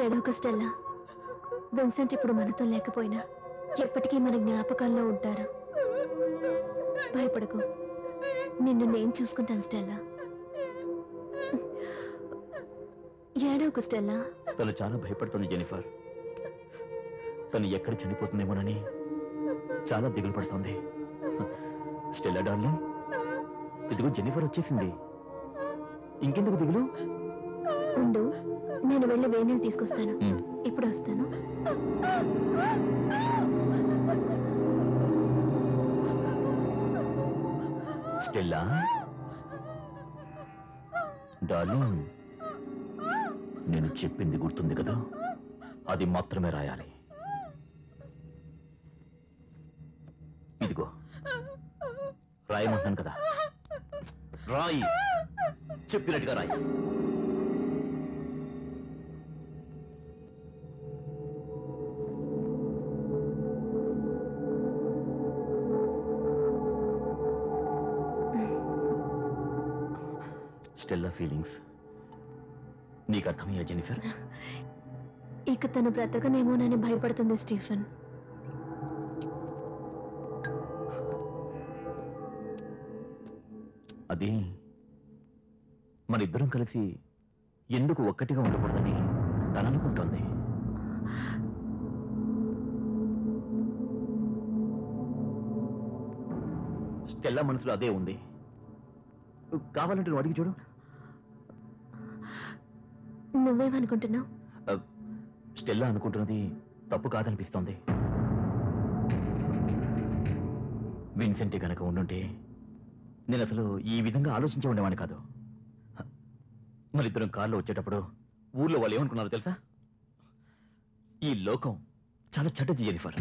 ఏడోక Stella, Vincent ఇప్పుడు మనతో లేకపోయినా ఎప్పటికీ మన జ్ఞాపకాల్లో ఉంటారు. భయపడకు, నిన్ను నేను చూసుకుంటాను స్టెల్లా. ఏడోక స్టెల్లా. తను చాలా భయపడుతుంది జెనిఫర్. తను ఎక్కడ చనిపోతుందేమోనని చాలా దిగులు పడుతోంది. స్టెల్లా డార్లింగ్, ఇదిగో జెనిఫర్ వచ్చేసింది. ఇంకెందుకు దిగులు? ఉండు, నేను వెళ్ళి వేణీళ్ళు తీసుకొస్తాను. ఇప్పుడు వస్తాను. స్టెల్లా డార్లింగ్, నేను చెప్పింది గుర్తుంది కదా? అది మాత్రమే రాయాలి. ఇదిగో రాయమంటాను కదా, రాయి. చెప్పినట్టుగా రాయి. స్టెల్లా ఫీలింగ్స్ నీకు అర్థమయ్యా జెనిఫర్? ఇక తను బ్రతకనేమోనని భయపడుతుంది స్టీఫెన్. అది మనిద్దరం కలిసి ఎందుకు ఒక్కటిగా ఉండకూడదని తననుకుంటోంది. స్టెల్లా మనసులో అదే ఉంది. కావాలంటే నువ్వు అడిగి చూడు. నువ్వేమనుకుంటున్నావు? స్టెల్లా అనుకుంటున్నది తప్పు కాదనిపిస్తోంది. విన్సెంట్ గనక ఉండుంటే నేను అసలు ఈ విధంగా ఆలోచించే ఉండేవాడిని కాదు. మరిద్దరం కారులో వచ్చేటప్పుడు ఊర్లో వాళ్ళు ఏమనుకున్నారో తెలుసా? ఈ లోకం చాలా చెడ్డది జెనిఫర్.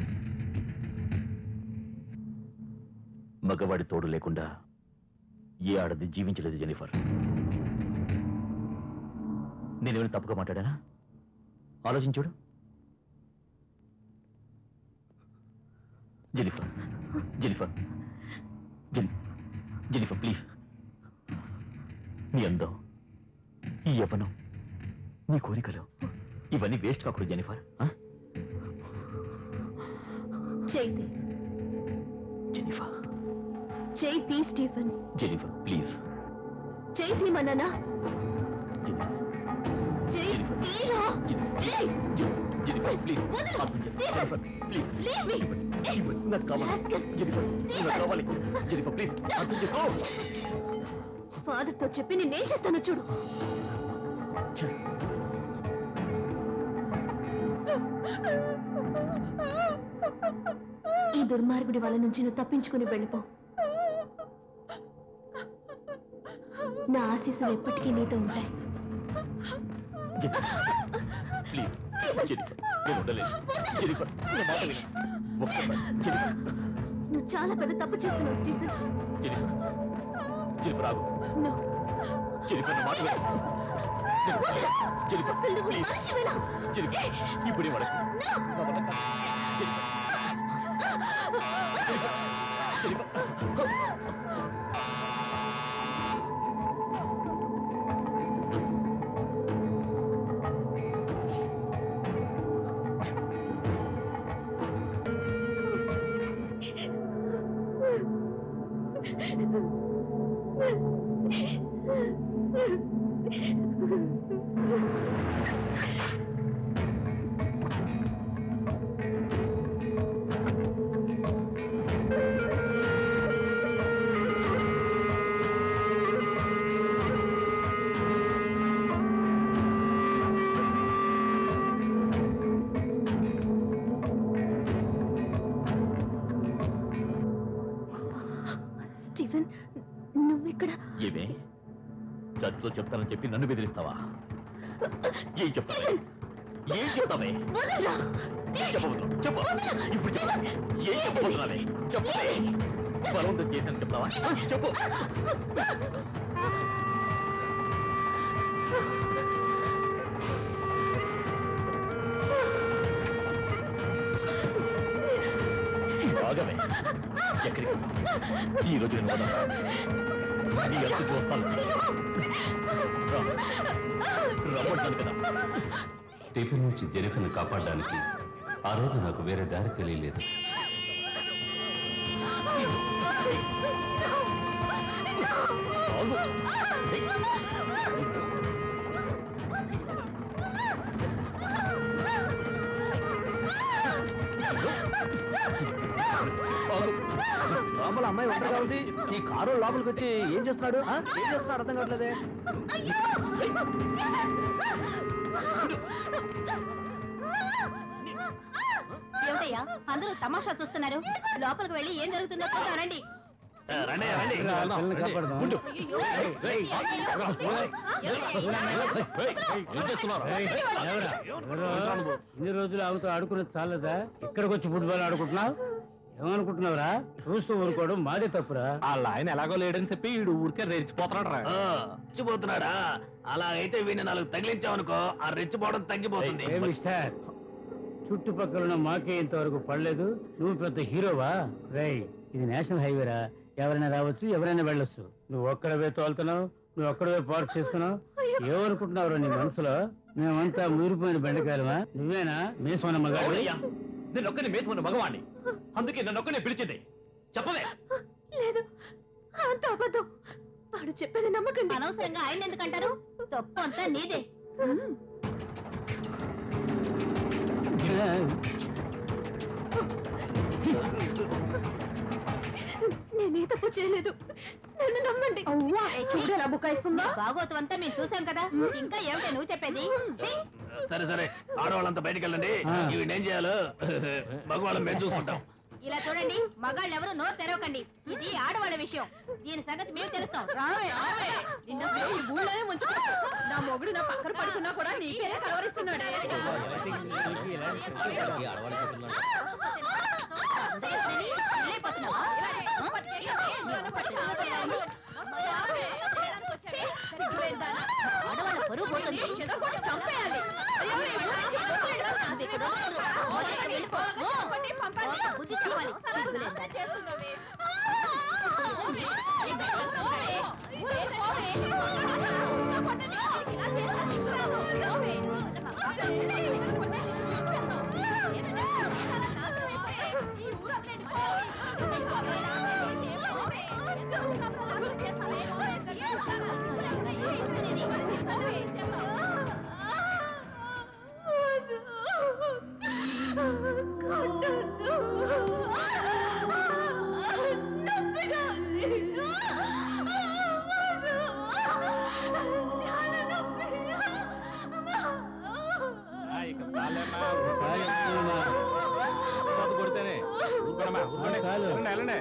మగవాడి తోడు లేకుండా ఏ ఆడది జీవించలేదు జెనిఫర్. నేనేమైనా తప్పుగా మాట్లాడానా? ఆలోచించుడు. Jennifer, Jennifer, Jennifer please. నీ అందం, ఈ యవ్వనం, నీ కోరికలు ఇవన్నీ వేస్ట్ కాకూడదు Jennifer. Chaiti, Jennifer, Chaiti Stephen. Jennifer please. Chaiti మననా? Jennifer please. Jennifer please. నాకు కావాలి. జెనిఫర్ నాకు కావాలి. జెనిఫర్ ప్లీజ్ అర్థం చేసుకో. ఫాదర్తో చెప్పి నేనేం చేస్తానో చూడు. ఈ దుర్మార్గుడి వల్ల నుంచి నువ్వు తప్పించుకుని వెళ్ళిపో. నా ఆశీస్సులు ఎప్పటికీ నీతో ఉంటాయి. నువ్వు చాలా పెద్ద తప్పు చేస్తున్నావు స్టీఫెన్. జెనిఫర్ ఆగు. జెనిఫర్ మాట ఇప్పుడు స్టీఫెన్, నువ్విక్కడ ఏమే చర్చలో చెప్తానని చెప్పి నన్ను బెదిరిస్తావా? ఏం చెప్తావే? ఏం చెప్తావే? చెప్పబోతున్నావు చెప్పు. ఇప్పుడు చెప్ప. ఏం చెప్పబోతున్నావే? చెప్పే. బలవంతం చేశాను చెప్తావా? చెప్పు. బాగమే. ఎక్కడికి ఈ రోజు నేను నీ ఎంత చూస్తాను. రమ్మంటాను కదా. స్టీఫెన్ నుంచి జెనిఫర్ను కాపాడడానికి ఆ రోజు నాకు వేరే దారి తెలియలేదు. లోపల అమ్మాయి ఒంటరిగా ఉంది. ఈ కారు లోపలికి వచ్చి ఏం చేస్తున్నాడు అర్థం కావట్లేదే. ఏమిటయ్యా అందరూ తమాషా చూస్తున్నారు? లోపలికి వెళ్ళి ఏం జరుగుతుందో చూద్దానండి. ఇన్ని రోజులు ఆమెతో ఆడుకున్నది చాలదా? ఇక్కడికి వచ్చి ఫుట్బాల్ ఆడుకుంటున్నావు? ఏమనుకుంటున్నావురా? చూస్తూ ఊరుకోవడం మాదే తప్పురా. వాళ్ళ ఆయన ఎలాగో లేడని చెప్పి వీడు ఊరికే రెచ్చిపోతున్నాడు రా. రెచ్చిపోతున్నాడా? అలా అయితే వీడిని 4 తగిలించావనుకో ఆ రెచ్చిపోవడం తగ్గిపోతుంది. మిస్టర్, చుట్టుపక్కల మాకే ఇంతవరకు పడలేదు, నువ్వు పెద్ద హీరోవా? రేయ్, ఇది నేషనల్ హైవేరా, ఎవరైనా రావచ్చు, ఎవరైనా వెళ్ళొచ్చు. నువ్వు ఒక్కడవే తోలుతున్నావు, నువ్వు ఒక్కడవే పార్క్ చేస్తున్నావు. ఏమనుకుంటున్నావు నీ మనసులో? మేమంతా ఊరిపోయిన బెండకాయలమా? నువ్వేనా మేసమన్న మగాడు? నేను ఒక్కని మేసుకున్న మగవాణ్ణి, అందుకే నన్ను ఒక్కనే పిలిచింది. చెప్పలే? లేదు, అంత అబద్ధం. వాడు చెప్పేది నమ్మకండి. అనవసరంగా ఆయన ఎందుకంటారు? తప్పు అంతా నీదే. నేనే తప్పు చేయలేదు, నన్ను నమ్మండి. చూడు ఎలా బుకాయిస్తుందో. భాగవతం అంతా మేము చూసాం కదా, ఇంకా ఏమిటో నువ్వు చెప్పేది? సరే సరే, ఆడవాళ్ళంతా బయటికి వెళ్ళండి. ఇవి ఏం చేయాలో మగవాళ్ళం మేము చూసుకుంటాం. ఇలా చూడండి, మగాళ్ళు ఎవరు నోరు తెరవకండి. ఇది ఆడవాళ్ళ విషయం, దీని సంగతి మేము తెలుస్తాం. రావే రావే, నిన్న ఈ ఊళ్ళోనే ముంచుకో. నా మొగుడు నా పక్కన పడుకున్నా కూడా నీకేనే కలవరిస్తున్నాడే. ఆడవాళ్ళ పరువు పోతుంది, చంపేయాలి. బుద్ధి చెప్పాలి. కొడితేనే వెళ్ళండి.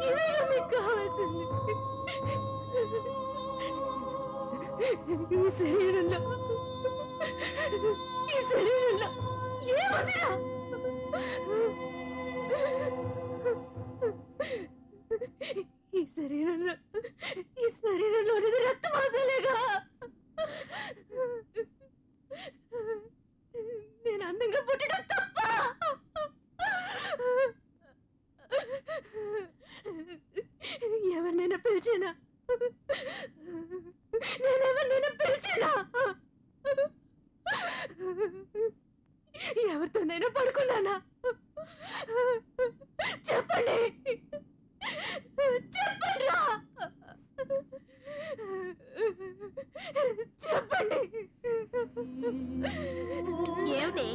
ఇదేగా మీకు కావాల్సింది. ఈ శరీరంలో ఏముందిరా? ఈ శరీరంలో రక్త మాసాలేగా. చెప్పండి చెప్పండిరా చెప్పండి ఏమిటి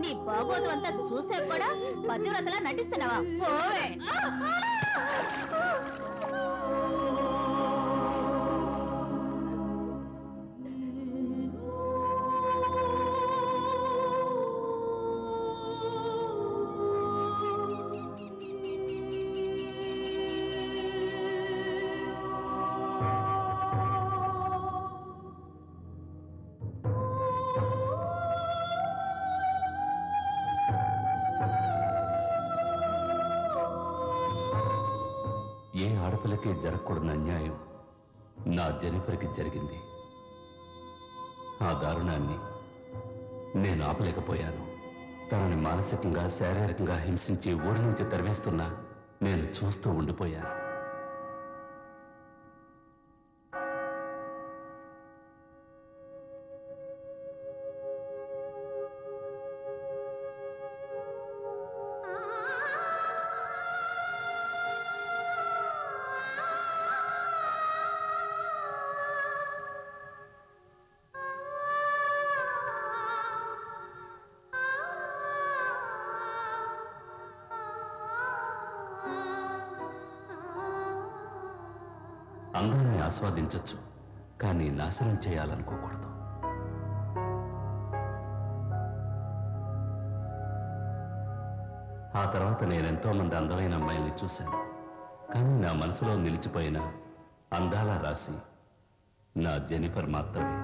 నీ బాగోదు అంతా చూసే కూడా పతివ్రతలా నటిస్తున్నావా పోవే ఏ ఆడపిల్లకి జరగకూడని అన్యాయం నా జెనిఫర్కి జరిగింది. ఆ దారుణాన్ని నేను ఆపలేకపోయాను. తనని మానసికంగా శారీరకంగా హింసించి ఊరి నుంచి తరివేస్తున్నా నేను చూస్తూ ఉండిపోయాను. అందాన్ని ఆస్వాదించచ్చు, కానీ నాశనం చేయాలనుకోకూడదు. ఆ తర్వాత నేనెంతో మంది అందమైన అమ్మాయిల్ని చూశాను, కానీ నా మనసులో నిలిచిపోయిన అందాల రాశి నా జెనిఫర్ మాత్రమే.